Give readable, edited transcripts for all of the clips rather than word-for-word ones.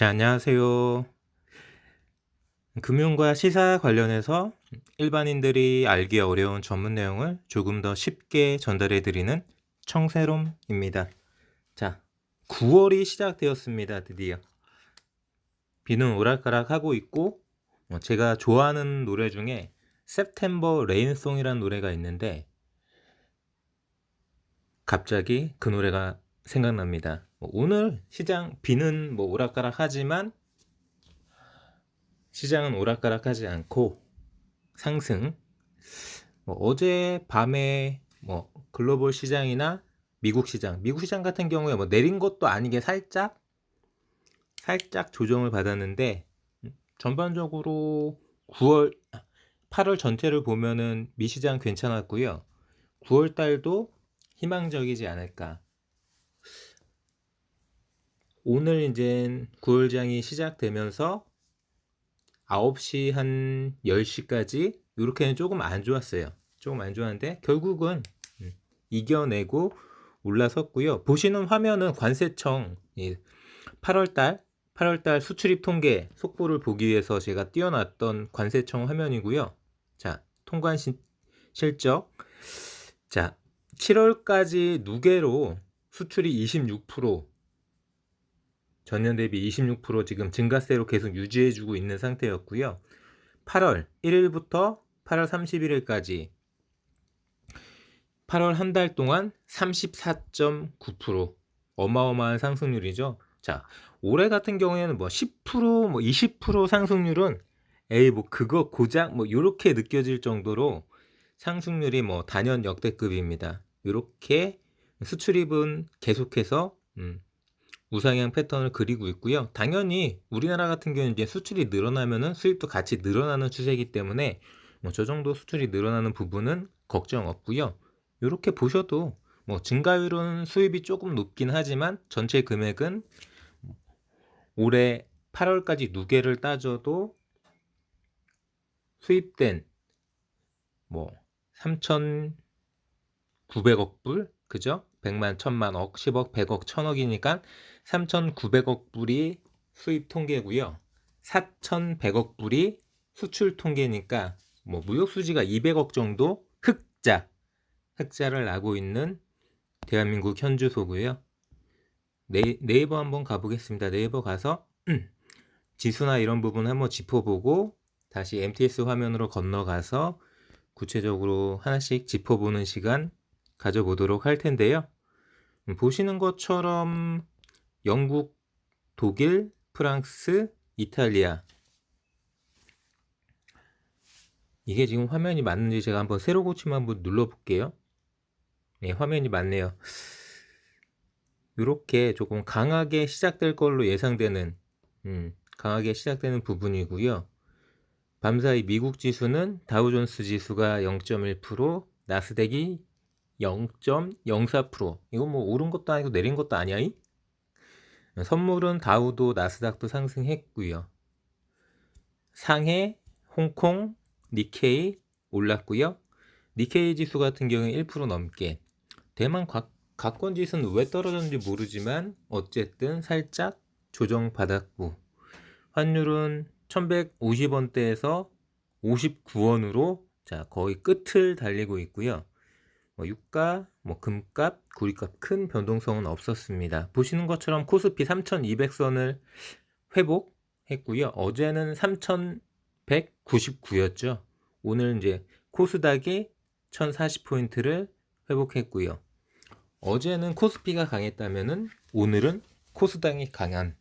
자, 안녕하세요. 금융과 시사 관련해서 일반인들이 알기 어려운 전문 내용을 조금 더 쉽게 전달해 드리는 청새롬입니다. 자, 9월이 시작되었습니다. 드디어. 비는 오락가락 하고 있고, 제가 좋아하는 노래 중에 September Rain송이라는 노래가 있는데 갑자기 그 노래가 생각납니다. 오늘 시장 비는 오락가락 하지만 시장은 오락가락하지 않고 상승. 어제 밤에 글로벌 시장이나 미국 시장 같은 경우에 내린 것도 아니게 살짝 조정을 받았는데 전반적으로 8월 전체를 보면은 미시장 괜찮았고요. 9월 달도 희망적이지 않을까. 오늘 이제 9월장이 시작되면서 9시 한 10시까지 이렇게는 조금 안 좋았어요. 조금 안 좋았는데 결국은 이겨내고 올라섰고요. 보시는 화면은 관세청 8월달 수출입 통계 속보를 보기 위해서 제가 띄워놨던 관세청 화면이고요. 자, 통관 실적. 자, 7월까지 누계로 수출이 26%, 전년 대비 26% 지금 증가세로 계속 유지해주고 있는 상태였고요. 8월 1일부터 8월 31일까지 8월 한 달 동안 34.9%, 어마어마한 상승률이죠. 자, 올해 같은 경우에는 10%, 20% 상승률은 그거 고작 요렇게 느껴질 정도로 상승률이 단연 역대급입니다. 요렇게 수출입은 계속해서 우상향 패턴을 그리고 있고요. 당연히 우리나라 같은 경우는 이제 수출이 늘어나면은 수입도 같이 늘어나는 추세이기 때문에 저 정도 수출이 늘어나는 부분은 걱정 없고요. 이렇게 보셔도 증가율은 수입이 조금 높긴 하지만 전체 금액은 올해 8월까지 누계를 따져도 수입된 3,900억 불, 그죠? 100만, 1000만, 억, 10억, 100억, 1000억이니까 3,900억 불이 수입 통계고요. 4,100억 불이 수출 통계니까 무역 수지가 200억 정도 흑자를 나고 있는 대한민국 현주소고요. 네이버 한번 가보겠습니다. 네이버 가서 지수나 이런 부분 한번 짚어보고 다시 MTS 화면으로 건너가서 구체적으로 하나씩 짚어보는 시간 가져보도록 할 텐데요. 보시는 것처럼 영국, 독일, 프랑스, 이탈리아, 이게 지금 화면이 맞는지 제가 한번 세로 고침 한번 눌러볼게요. 네, 화면이 맞네요. 이렇게 조금 강하게 시작될 걸로 예상되는 강하게 시작되는 부분이고요. 밤사이 미국 지수는 다우존스 지수가 0.1%, 나스닥이 0.04%. 이거 오른 것도 아니고 내린 것도 아니야. 선물은 다우도 나스닥도 상승했고요. 상해, 홍콩, 니케이 올랐고요. 니케이 지수 같은 경우에 1% 넘게. 대만 가권 지수는 왜 떨어졌는지 모르지만 어쨌든 살짝 조정받았고, 환율은 1150원대에서 59원으로 자 거의 끝을 달리고 있고요. 유가, 금값, 구리값 큰 변동성은 없었습니다. 보시는 것처럼 코스피 3200선을 회복했고요. 어제는 3199였죠. 오늘 이제 코스닥이 1040포인트를 회복했고요. 어제는 코스피가 강했다면은 오늘은 코스닥이 강한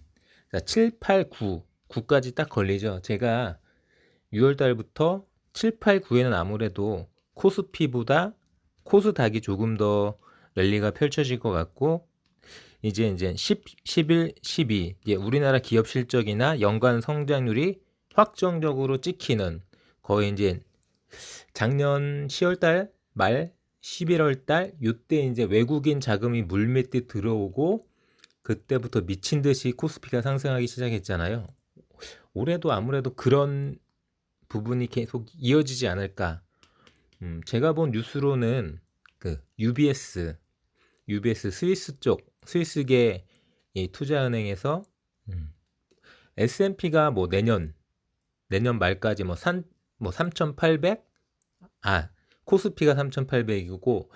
7, 8, 9, 9까지 딱 걸리죠. 제가 6월 달부터 7, 8, 9에는 아무래도 코스피보다 코스닥이 조금 더 랠리가 펼쳐질 것 같고, 이제 10, 11, 12 이제 우리나라 기업 실적이나 연간 성장률이 확정적으로 찍히는, 거의 이제 작년 10월 달 말 11월 달 이때 이제 외국인 자금이 물밀듯 들어오고 그때부터 미친 듯이 코스피가 상승하기 시작했잖아요. 올해도 아무래도 그런 부분이 계속 이어지지 않을까. 제가 본 뉴스로는 그 UBS 스위스계 이 투자은행에서 S&P가 뭐 내년 말까지 뭐 3,800? 코스피가 3,800이고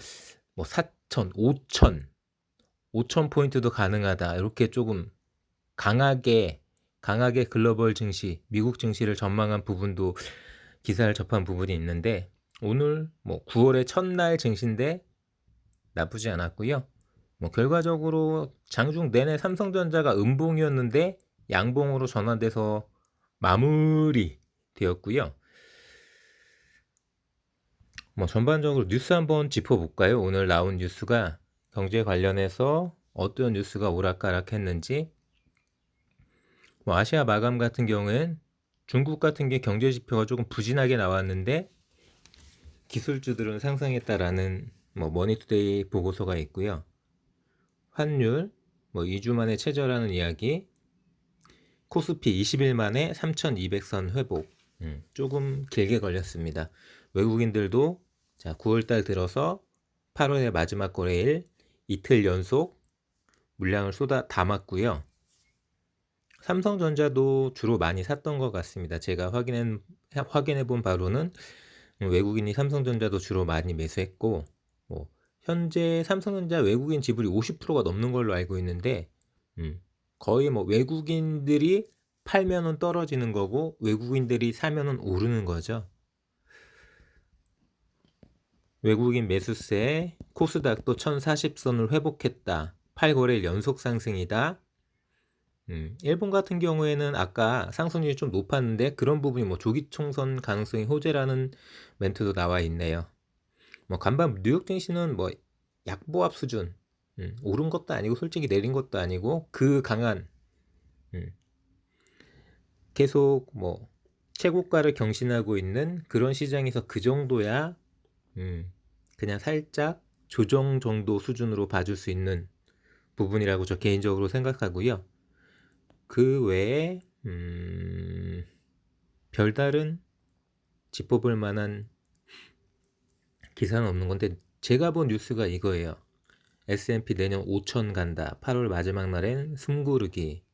뭐 4,000, 5,000 포인트도 가능하다. 이렇게 조금 강하게 글로벌 증시, 미국 증시를 전망한 부분도 기사를 접한 부분이 있는데, 오늘 뭐 9월의 첫날 증시인데 나쁘지 않았고요. 뭐 결과적으로 장중 내내 삼성전자가 음봉이었는데 양봉으로 전환돼서 마무리 되었고요. 뭐 전반적으로 뉴스 한번 짚어볼까요? 오늘 나온 뉴스가 경제 관련해서 어떤 뉴스가 오락가락했는지. 뭐 아시아 마감 같은 경우엔 중국 같은 게 경제 지표가 조금 부진하게 나왔는데 기술주들은 상승했다라는 뭐 머니투데이 보고서가 있고요. 환율 뭐 2주 만에 최저라는 이야기, 코스피 20일 만에 3,200선 회복. 조금 길게 걸렸습니다. 외국인들도 자 9월달 들어서 8월의 마지막 거래일 이틀 연속 물량을 쏟아 담았고요. 삼성전자도 주로 많이 샀던 것 같습니다. 제가 확인해 본 바로는 외국인이 삼성전자도 주로 많이 매수했고, 뭐 현재 삼성전자 외국인 지분이 50%가 넘는 걸로 알고 있는데, 거의 뭐 외국인들이 팔면은 떨어지는 거고 외국인들이 사면은 오르는 거죠. 외국인 매수세 코스닥도 1040선을 회복했다. 8거래일 연속 상승이다. 일본 같은 경우에는 아까 상승률이 좀 높았는데 그런 부분이 뭐 조기 총선 가능성이 호재라는 멘트도 나와 있네요. 뭐 간밤 뉴욕 증시는 뭐 약보합 수준, 오른 것도 아니고 솔직히 내린 것도 아니고 그 강한, 계속 뭐 최고가를 경신하고 있는 그런 시장에서 그 정도야 그냥 살짝 조정 정도 수준으로 봐줄 수 있는 부분이라고 저 개인적으로 생각하고요. 그 외에 별다른 짚어볼 만한 기사는 없는 건데, 제가 본 뉴스가 이거예요. S&P 내년 5천 간다. 8월 마지막 날엔 숨고르기.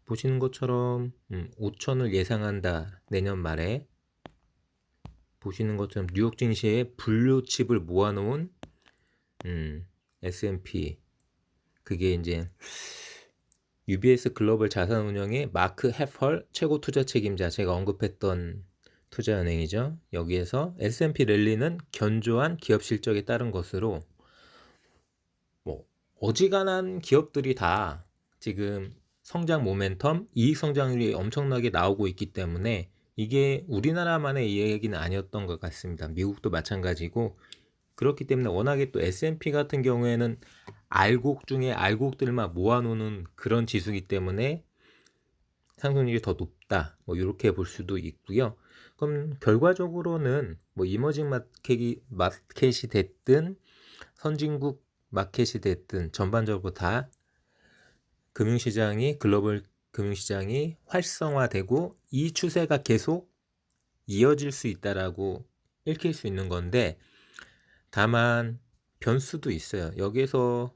보시는 것처럼 5천을 예상한다. 내년 말에. 보시는 것처럼 뉴욕 증시에 블루칩을 모아놓은 S&P. 그게 이제 UBS 글로벌 자산운용의 마크 해펄 최고 투자 책임자, 제가 언급했던 투자은행이죠. 여기에서 S&P 랠리는 견조한 기업 실적에 따른 것으로, 뭐 어지간한 기업들이 다 지금 성장 모멘텀, 이익 성장률이 엄청나게 나오고 있기 때문에 이게 우리나라만의 이야기는 아니었던 것 같습니다. 미국도 마찬가지고, 그렇기 때문에 워낙에 또 S&P 같은 경우에는 알곡 중에 알곡들만 모아놓는 그런 지수이기 때문에 상승률이 더 높다. 뭐 이렇게 볼 수도 있고요. 그럼 결과적으로는 뭐 이머징 마켓이 됐든 선진국 마켓이 됐든 전반적으로 다 금융시장이, 글로벌 금융시장이 활성화되고 이 추세가 계속 이어질 수 있다라고 읽힐 수 있는 건데, 다만 변수도 있어요. 여기에서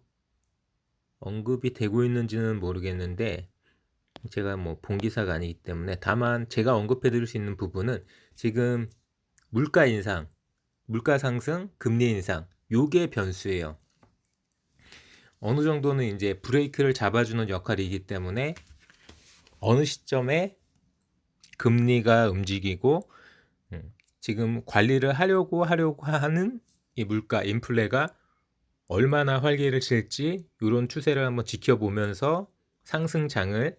언급이 되고 있는지는 모르겠는데 제가 뭐 본 기사가 아니기 때문에, 다만 제가 언급해 드릴 수 있는 부분은 지금 물가 인상, 물가 상승, 금리 인상, 요게 변수예요. 어느 정도는 이제 브레이크를 잡아주는 역할이기 때문에 어느 시점에 금리가 움직이고 지금 관리를 하려고 하는 이 물가 인플레가 얼마나 활기를 칠지 이런 추세를 한번 지켜보면서 상승장을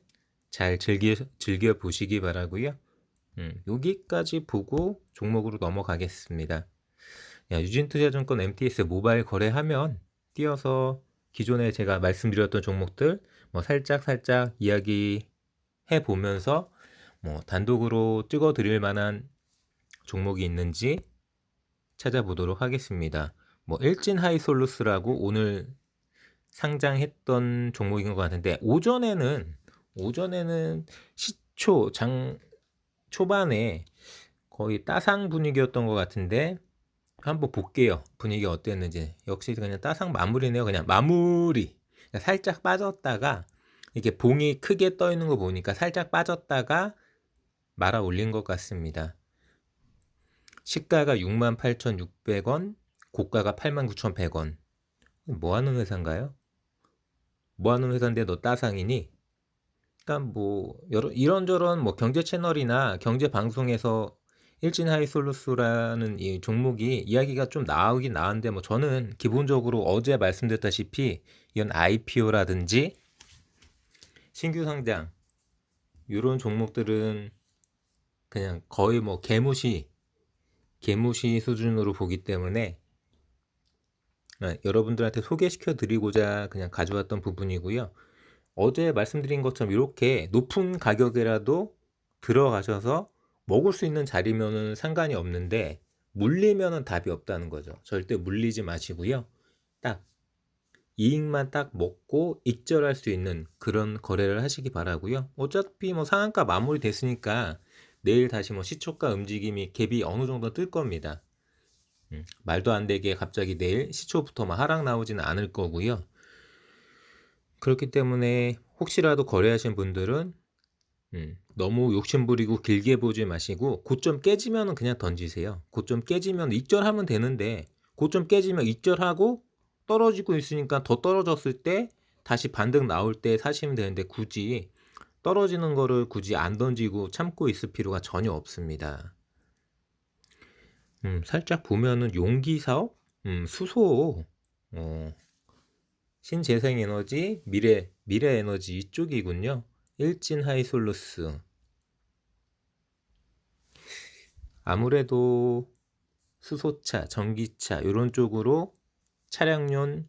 잘 즐겨 보시기 바라고요. 여기까지 보고 종목으로 넘어가겠습니다. 유진투자증권 MTS 모바일 거래하면 띄어서 기존에 제가 말씀드렸던 종목들 뭐 살짝 이야기해 보면서 뭐 단독으로 찍어 드릴 만한 종목이 있는지 찾아보도록 하겠습니다. 뭐 일진 하이솔루스라고 오늘 상장했던 종목인 것 같은데, 오전에는 시초 장 초반에 거의 따상 분위기였던 것 같은데 한번 볼게요. 분위기 어땠는지. 역시 그냥 따상 마무리네요. 그냥 마무리. 살짝 빠졌다가 이게 봉이 크게 떠 있는 거 보니까 살짝 빠졌다가 말아 올린 것 같습니다. 시가가 68,600원, 고가가 89,100원. 뭐 하는 회사인가요? 뭐 하는 회사인데 너 따상이니? 그러니까 뭐 이런저런 뭐 경제 채널이나 경제 방송에서 일진 하이솔루스라는 이 종목이 이야기가 좀 나오긴 나왔는데 뭐 저는 기본적으로 어제 말씀드렸다시피 이런 IPO라든지 신규 상장 이런 종목들은 그냥 거의 뭐 개무시 수준으로 보기 때문에 여러분들한테 소개시켜 드리고자 그냥 가져왔던 부분이고요. 어제 말씀드린 것처럼 이렇게 높은 가격이라도 들어가셔서 먹을 수 있는 자리면은 상관이 없는데 물리면은 답이 없다는 거죠. 절대 물리지 마시고요. 딱 이익만 딱 먹고 익절할 수 있는 그런 거래를 하시기 바라고요. 어차피 뭐 상한가 마무리 됐으니까 내일 다시 뭐 시초가 움직임이 갭이 어느 정도 뜰 겁니다. 말도 안 되게 갑자기 내일 시초부터 막 하락 나오지는 않을 거고요. 그렇기 때문에 혹시라도 거래하신 분들은 너무 욕심부리고 길게 보지 마시고 고점 깨지면 그냥 던지세요. 고점 깨지면 익절하면 되는데 고점 깨지면 익절하고 떨어지고 있으니까 더 떨어졌을 때 다시 반등 나올 때 사시면 되는데 굳이 떨어지는 거를 굳이 안 던지고 참고 있을 필요가 전혀 없습니다. 살짝 보면은 용기 사업, 수소, 신재생에너지, 미래에너지 이쪽이군요. 일진 하이솔루스. 아무래도 수소차, 전기차 이런 쪽으로 차량용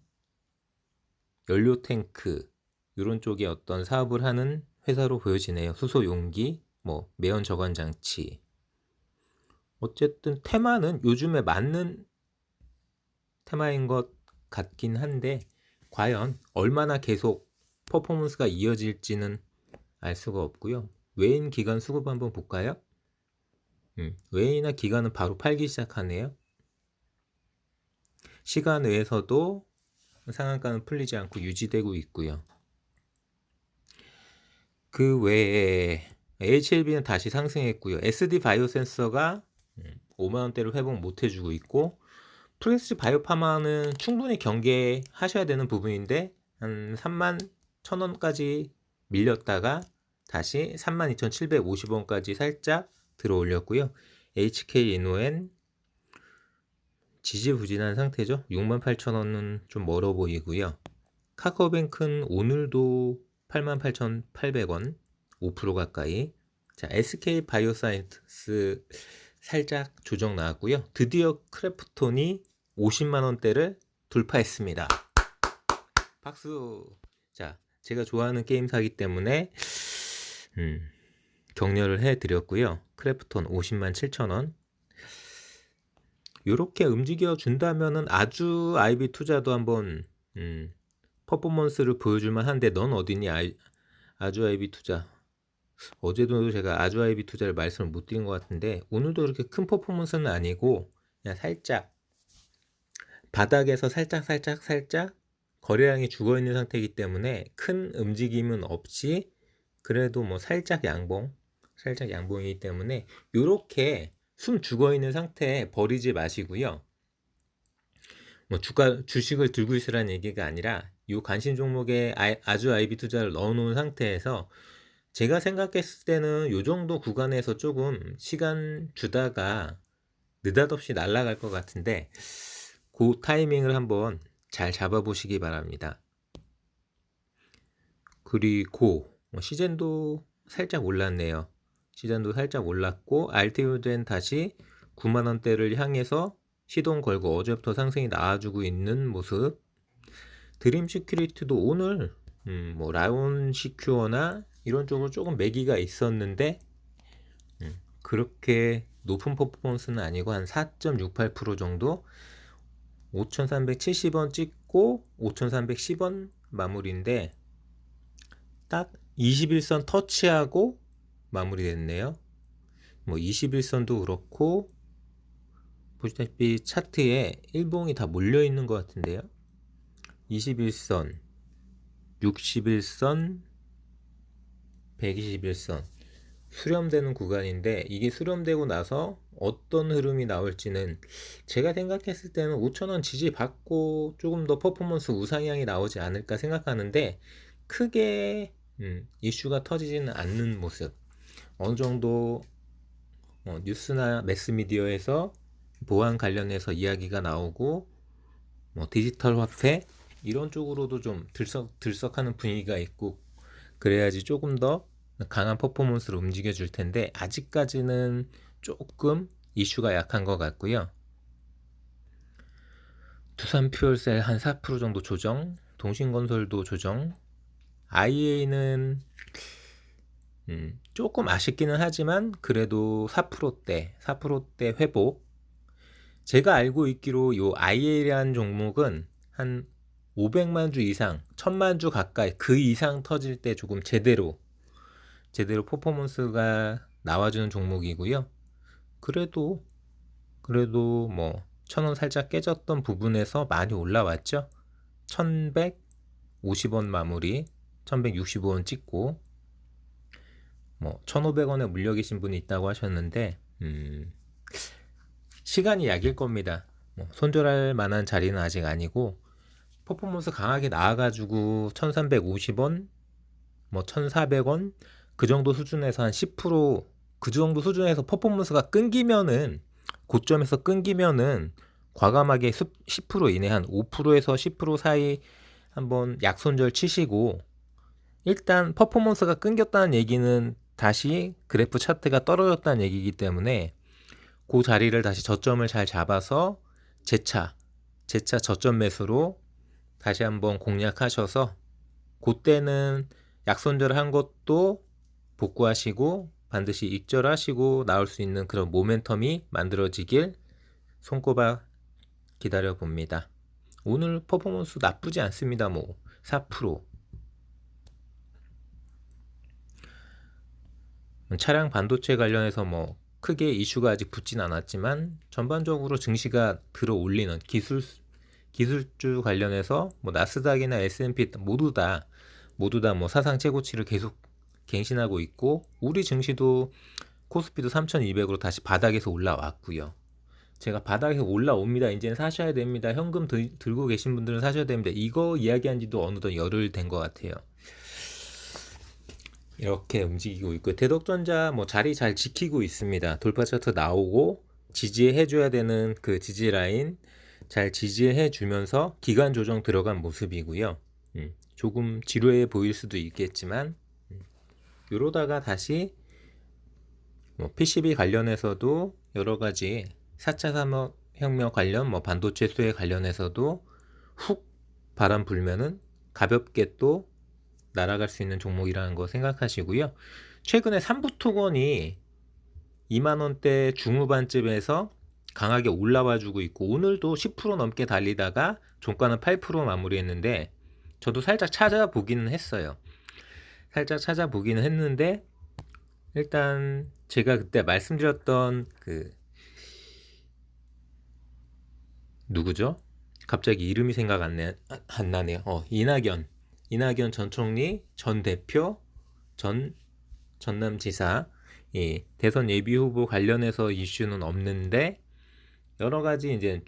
연료 탱크 이런 쪽에 어떤 사업을 하는 회사로 보여지네요. 수소 용기, 뭐 매연 저감 장치. 어쨌든 테마는 요즘에 맞는 테마인 것 같긴 한데 과연 얼마나 계속 퍼포먼스가 이어질지는 알 수가 없고요. 외인 기관 수급 한번 볼까요? 외인이나 기관은 바로 팔기 시작하네요. 시간 외에서도 상한가는 풀리지 않고 유지되고 있고요. 그 외에 HLB는 다시 상승했고요. SD 바이오 센서가 5만원대를 회복 못 해주고 있고 프레스 바이오파마는 충분히 경계하셔야 되는 부분인데 한 31,000원까지 밀렸다가 다시 32,750원까지 살짝 들어 올렸고요. HK이노엔 지지부진한 상태죠. 68,000원은 좀 멀어 보이고요. 카카오뱅크는 오늘도 88,800원 5% 가까이. 자, SK바이오사이언스 살짝 조정 나왔고요. 드디어 크래프톤이 50만원대를 돌파했습니다. 박수. 자, 제가 좋아하는 게임사기 때문에 격려를 해드렸고요. 크래프톤 507,000원. 요렇게 움직여 준다면은 아주 IB 투자도 한번 퍼포먼스를 보여줄만 한데 넌 어디니? 아주 IB 투자. 어제도 제가 아주 IB 투자를 말씀을 못 드린 것 같은데 오늘도 그렇게 큰 퍼포먼스는 아니고 그냥 살짝 바닥에서 살짝 거래량이 죽어있는 상태이기 때문에 큰 움직임은 없이 그래도 뭐 살짝 양봉이기 때문에 요렇게 숨 죽어있는 상태에 버리지 마시고요. 뭐 주식을 들고 있으라는 얘기가 아니라 이 관심 종목에 아주 IB 투자를 넣어놓은 상태에서 제가 생각했을 때는 이 정도 구간에서 조금 시간 주다가 느닷없이 날아갈 것 같은데 그 타이밍을 한번 잘 잡아보시기 바랍니다. 그리고 시젠도 살짝 올랐네요. 시젠도 살짝 올랐고 RTO는 다시 9만원대를 향해서 시동 걸고 어제부터 상승이 나와주고 있는 모습. 드림 시큐리티도 오늘 뭐 라온 시큐어나 이런 쪽으로 조금 매기가 있었는데 그렇게 높은 퍼포먼스는 아니고 한 4.68% 정도 5,370원 찍고 5,310원 마무리인데 딱 21선 터치하고 마무리됐네요. 뭐 21선도 그렇고 보시다시피 차트에 일봉이 다 몰려 있는 것 같은데요. 21선, 61선, 121선 수렴되는 구간인데, 이게 수렴되고 나서 어떤 흐름이 나올지는 제가 생각했을 때는 5,000원 지지 받고 조금 더 퍼포먼스 우상향이 나오지 않을까 생각하는데, 크게 이슈가 터지지는 않는 모습. 어느 정도 뉴스나 매스미디어에서 보안 관련해서 이야기가 나오고, 디지털 화폐 이런 쪽으로도 좀 들썩하는 분위기가 있고, 그래야지 조금 더 강한 퍼포먼스로 움직여 줄 텐데, 아직까지는 조금 이슈가 약한 것 같고요. 두산퓨얼셀 한 4% 정도 조정, 동신건설도 조정, IA는 조금 아쉽기는 하지만 그래도 4%대 회복. 제가 알고 있기로 요 IA라는 종목은 한 500만 주 이상, 1000만 주 가까이 그 이상 터질 때 조금 제대로 퍼포먼스가 나와주는 종목이고요. 그래도 뭐 1000원 살짝 깨졌던 부분에서 많이 올라왔죠. 1150원 마무리, 1165원 찍고, 뭐 1500원에 물려 계신 분이 있다고 하셨는데, 시간이 약일 겁니다. 손절할 만한 자리는 아직 아니고, 퍼포먼스 강하게 나와가지고 1350원, 뭐 1400원 그 정도 수준에서 한 10%그 정도 수준에서 퍼포먼스가 끊기면은, 고점에서 끊기면은 과감하게 10% 이내 한 5%에서 10% 사이 한번 약손절 치시고, 일단 퍼포먼스가 끊겼다는 얘기는 다시 그래프 차트가 떨어졌다는 얘기이기 때문에 그 자리를 다시 저점을 잘 잡아서 재차 저점 매수로 다시 한번 공략하셔서, 그때는 약손절을 한 것도 복구하시고 반드시 익절하시고 나올 수 있는 그런 모멘텀이 만들어지길 손꼽아 기다려 봅니다. 오늘 퍼포먼스 나쁘지 않습니다. 뭐 4%. 차량 반도체 관련해서 뭐 크게 이슈가 아직 붙진 않았지만, 전반적으로 증시가 들어 올리는 기술주 관련해서 뭐 나스닥이나 S&P 모두 다 뭐 사상 최고치를 계속 갱신하고 있고, 우리 증시도 코스피도 3200으로 다시 바닥에서 올라왔고요. 제가 바닥에서 올라옵니다, 이제는 사셔야 됩니다, 현금 들고 계신 분들은 사셔야 됩니다, 이거 이야기한 지도 어느덧 열흘 된 것 같아요. 이렇게 움직이고 있고, 대덕전자 뭐 자리 잘 지키고 있습니다. 돌파 차트 나오고 지지해 줘야 되는 그 지지 라인 잘 지지해 주면서 기간 조정 들어간 모습이고요. 조금 지루해 보일 수도 있겠지만, 이러다가 다시 뭐 PCB 관련해서도 여러 가지 4차 산업혁명 관련 뭐 반도체 수혜 관련해서도 훅 바람 불면은 가볍게 또 날아갈 수 있는 종목이라는 거 생각하시고요. 최근에 삼부토건이 2만원대 중후반쯤에서 강하게 올라와 주고 있고, 오늘도 10% 넘게 달리다가 종가는 8% 마무리했는데, 저도 살짝 찾아보기는 했어요. 일단 제가 그때 말씀드렸던 그 누구죠? 갑자기 이름이 생각 안 나네요. 이낙연 전 총리, 전 대표, 전남지사, 대선 예비 후보 관련해서 이슈는 없는데, 여러 가지 이제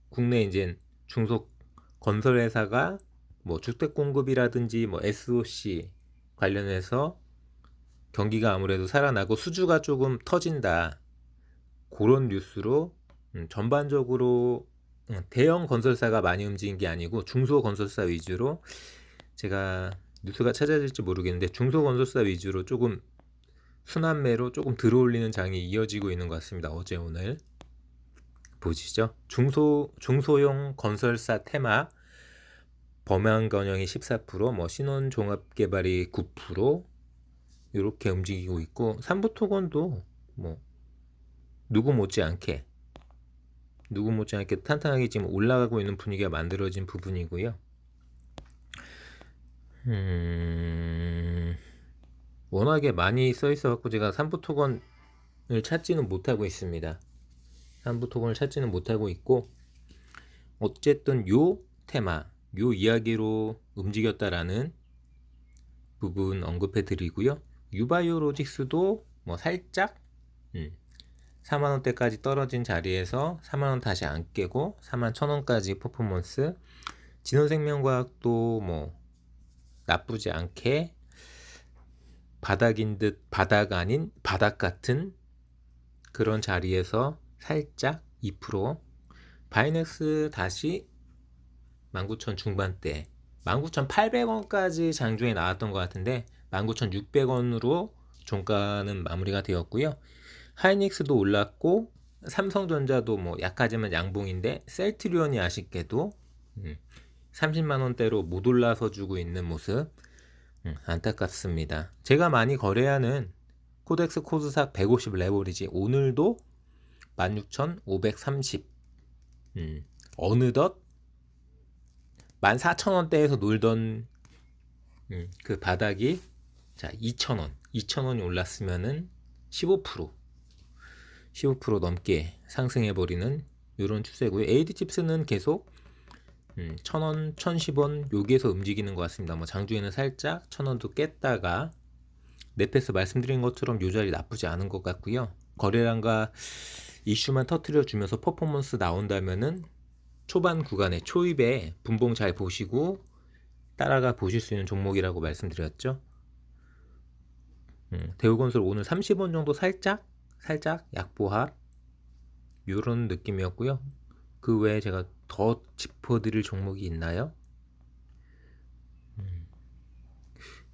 국내 이제 중소 건설회사가 뭐 주택 공급이라든지 뭐 SOC 관련해서 경기가 아무래도 살아나고 수주가 조금 터진다, 그런 뉴스로 전반적으로 대형 건설사가 많이 움직인 게 아니고 중소 건설사 위주로, 제가 뉴스가 찾아질지 모르겠는데 중소 건설사 위주로 조금 순환매로 조금 들어올리는 장이 이어지고 있는 것 같습니다. 어제 오늘 보시죠. 중소형 건설사 테마 범양건영이 14%, 뭐 신원종합개발이 9%, 이렇게 움직이고 있고, 삼부토건도 뭐 누구 못지않게 탄탄하게 지금 올라가고 있는 분위기가 만들어진 부분이고요. 워낙에 많이 써 있어 갖고 제가 삼부토건을 찾지는 못하고 있습니다. 어쨌든 요 테마, 요 이야기로 움직였다라는 부분 언급해 드리고요. 유바이오로직스도 뭐 살짝 4만원대까지 떨어진 자리에서 4만원 다시 안 깨고 41,000원까지 퍼포먼스. 진원생명과학도 뭐 나쁘지 않게 바닥인 듯 바닥 아닌 바닥 같은 그런 자리에서 살짝 2%. 바이넥스 다시 19,000 중반대 19,800원까지 장중에 나왔던 것 같은데 19,600원으로 종가는 마무리가 되었고요. 하이닉스도 올랐고 삼성전자도 뭐 약하지만 양봉인데 셀트리온이 아쉽게도 30만원대로 못 올라서 주고 있는 모습 안타깝습니다. 제가 많이 거래하는 코덱스 코스닥 150 레버리지 오늘도 16,530 어느덧 14,000원대에서 놀던 그 바닥이 자 2,000원이 올랐으면은 15% 넘게 상승해버리는 이런 추세고요. AD칩스는 계속 1,000원, 1,010원 여기에서 움직이는 것 같습니다. 뭐 장중에는 살짝 1,000원도 깼다가 넷패스 말씀드린 것처럼 요 자리 나쁘지 않은 것 같고요. 거래량과 이슈만 터트려 주면서 퍼포먼스 나온다면은 초반 구간에 초입에 분봉 잘 보시고 따라가 보실 수 있는 종목이라고 말씀드렸죠. 대우건설 오늘 30원 정도 살짝 약보합 이런 느낌이었고요. 그 외에 제가 더 짚어드릴 종목이 있나요?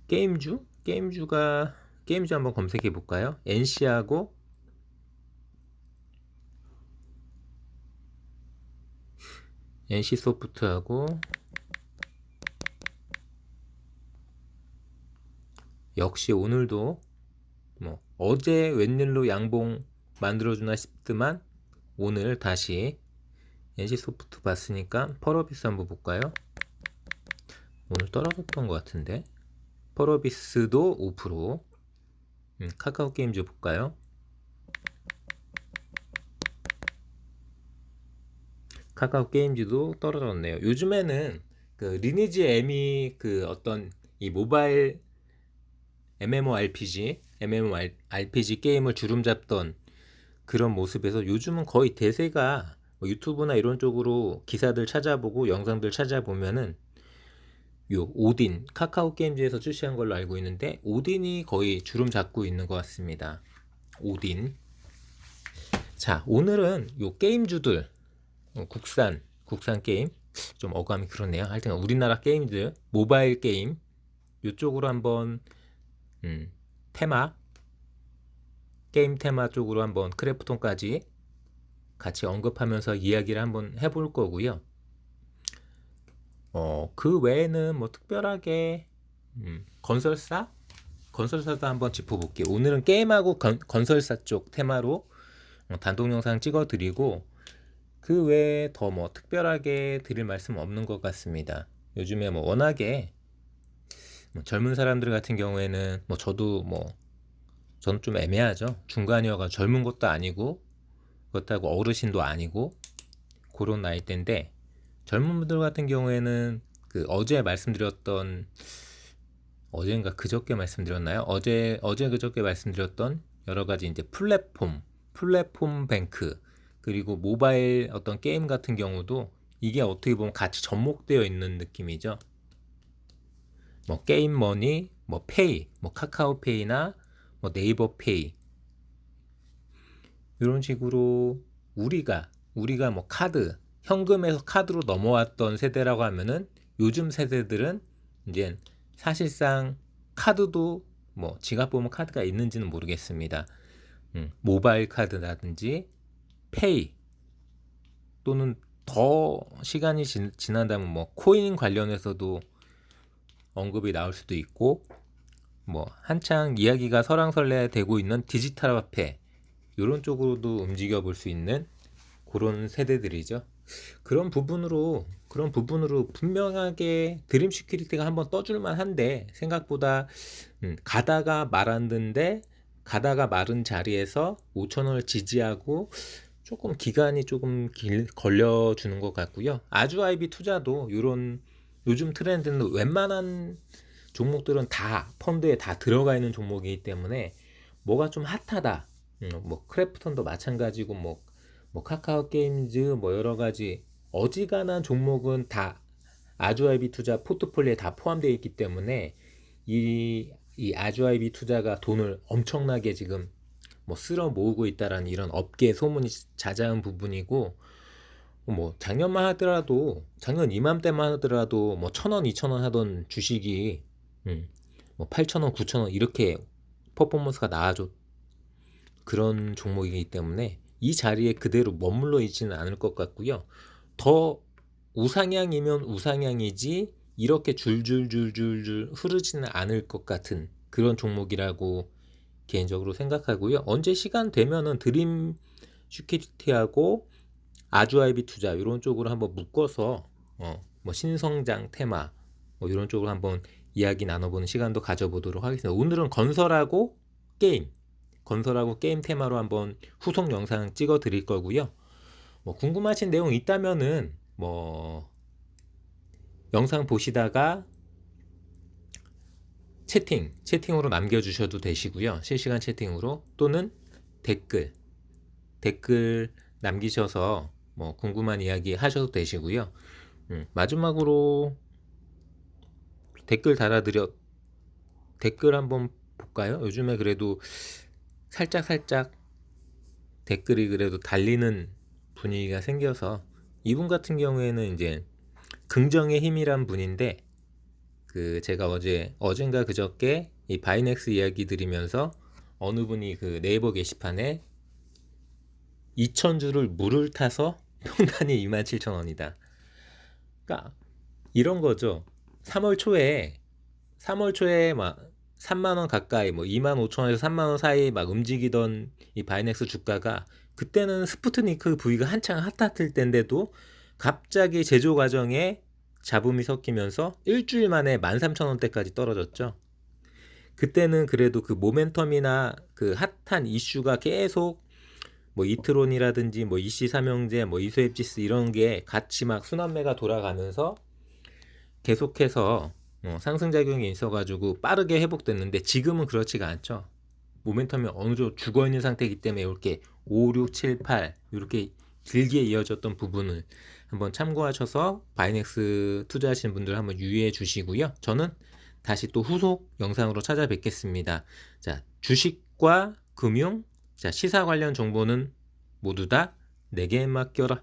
게임주 한번 검색해 볼까요? NC하고 NC소프트하고 역시 오늘도 뭐 어제 웬일로 양봉 만들어주나 싶더만 오늘 다시 NC소프트 봤으니까 펄어비스 한번 볼까요? 오늘 떨어졌던 것 같은데 펄어비스도 5%. 카카오게임즈 볼까요? 카카오게임즈도 떨어졌네요. 요즘에는 그 리니지 M이 그 어떤 이 모바일 MMORPG 게임을 주름잡던 그런 모습에서 요즘은 거의 대세가 뭐 유튜브나 이런 쪽으로 기사들 찾아보고 영상들 찾아보면은 요 오딘 카카오 게임즈에서 출시한 걸로 알고 있는데 오딘이 거의 주름 잡고 있는 것 같습니다. 오딘. 자, 오늘은 요 게임주들 국산 게임 좀 어감이 그렇네요. 하여튼 우리나라 게임들 모바일 게임 요쪽으로 한번 게임 테마 쪽으로 한번 크래프톤까지 같이 언급하면서 이야기를 한번 해볼 거고요. 그 외에는 뭐 특별하게 건설사도 한번 짚어볼게요. 오늘은 게임하고 건설사 쪽 테마로 단독 영상 찍어드리고 그 외에 더 뭐 특별하게 드릴 말씀 없는 것 같습니다. 요즘에 뭐 워낙에 뭐 젊은 사람들 같은 경우에는 뭐 저는 좀 애매하죠. 중간이어가 젊은 것도 아니고 그렇다고 어르신도 아니고 그런 나이대인데 젊은 분들 같은 경우에는 그 어제 말씀드렸던 어제인가 그저께 말씀드렸나요? 어제 그저께 말씀드렸던 여러 가지 이제 플랫폼 뱅크 그리고 모바일 어떤 게임 같은 경우도 이게 어떻게 보면 같이 접목되어 있는 느낌이죠. 뭐 게임 머니, 뭐 페이, 뭐 카카오페이나 뭐 네이버 페이 이런 식으로 우리가 뭐 현금에서 카드로 넘어왔던 세대라고 하면은 요즘 세대들은 이제 사실상 카드도 뭐 지갑 보면 카드가 있는지는 모르겠습니다. 모바일 카드라든지 페이 또는 더 시간이 지난다면 뭐 코인 관련해서도 언급이 나올 수도 있고 뭐 한창 이야기가 설왕설래 되고 있는 디지털 화폐 이런 쪽으로도 움직여 볼 수 있는 그런 세대들이죠. 그런 부분으로 분명하게 드림 시큐리티가 한번 떠줄만 한데 생각보다 가다가 가다가 마른 자리에서 5,000원을 지지하고 조금 기간이 걸려주는 것 같고요. 아주 아이비 투자도 이런 요즘 트렌드는 웬만한 종목들은 다 펀드에 다 들어가 있는 종목이기 때문에 뭐가 좀 핫하다. 뭐 크래프톤도 마찬가지고 뭐 카카오 게임즈 뭐 여러 가지 어지간한 종목은 다 아주아이비 투자 포트폴리오에 다 포함되어 있기 때문에 이 아주아이비 투자가 돈을 엄청나게 지금 뭐 쓸어 모으고 있다라는 이런 업계 소문이 자자한 부분이고, 뭐 작년만 하더라도 작년 이맘때만 하더라도 뭐 1,000원, 2,000원 하던 주식이 뭐 8,000원, 9,000원 이렇게 퍼포먼스가 나아져 그런 종목이기 때문에 이 자리에 그대로 머물러 있지는 않을 것 같고요. 더 우상향이면 우상향이지 이렇게 줄줄줄줄줄 흐르지는 않을 것 같은 그런 종목이라고 개인적으로 생각하고요. 언제 시간 되면은 드림 슈키티하고 아주아이비 투자 이런 쪽으로 한번 묶어서 뭐 신성장 테마 뭐 이런 쪽으로 한번 이야기 나눠보는 시간도 가져보도록 하겠습니다. 오늘은 건설하고 게임 테마로 한번 후속 영상 찍어 드릴 거고요. 뭐 궁금하신 내용 있다면은 뭐 영상 보시다가 채팅으로 남겨주셔도 되시고요. 실시간 채팅으로 또는 댓글 남기셔서 뭐 궁금한 이야기 하셔도 되시고요. 마지막으로 댓글 한번 볼까요? 요즘에 그래도 살짝 댓글이 그래도 달리는 분위기가 생겨서, 이분 같은 경우에는 이제 긍정의 힘이란 분인데, 그 제가 어젠가 그저께 이 바이넥스 이야기 드리면서 어느 분이 그 네이버 게시판에 2,000주를 물을 타서 평단이 27,000원이다. 그러니까 이런 거죠. 3월 초에 막 3만 원 가까이 뭐 25,000원에서 3만 원 사이 막 움직이던 이 바이넥스 주가가, 그때는 스푸트니크 V가 한창 핫할 때인데도 갑자기 제조 과정에 잡음이 섞이면서 일주일 만에 13,000원대까지 떨어졌죠. 그때는 그래도 그 모멘텀이나 그 핫한 이슈가 계속 뭐 이트론이라든지 뭐 이씨 삼형제 뭐 이소앱지스 이런 게 같이 막 순환매가 돌아가면서 계속해서 상승작용이 있어가지고 빠르게 회복됐는데, 지금은 그렇지가 않죠. 모멘텀이 어느 정도 죽어있는 상태이기 때문에 이렇게 5, 6, 7, 8 이렇게 길게 이어졌던 부분을 한번 참고하셔서 바이넥스 투자하시는 분들 한번 유의해 주시고요. 저는 다시 또 후속 영상으로 찾아뵙겠습니다. 자, 주식과 금융, 자, 시사 관련 정보는 모두 다 내게 맡겨라.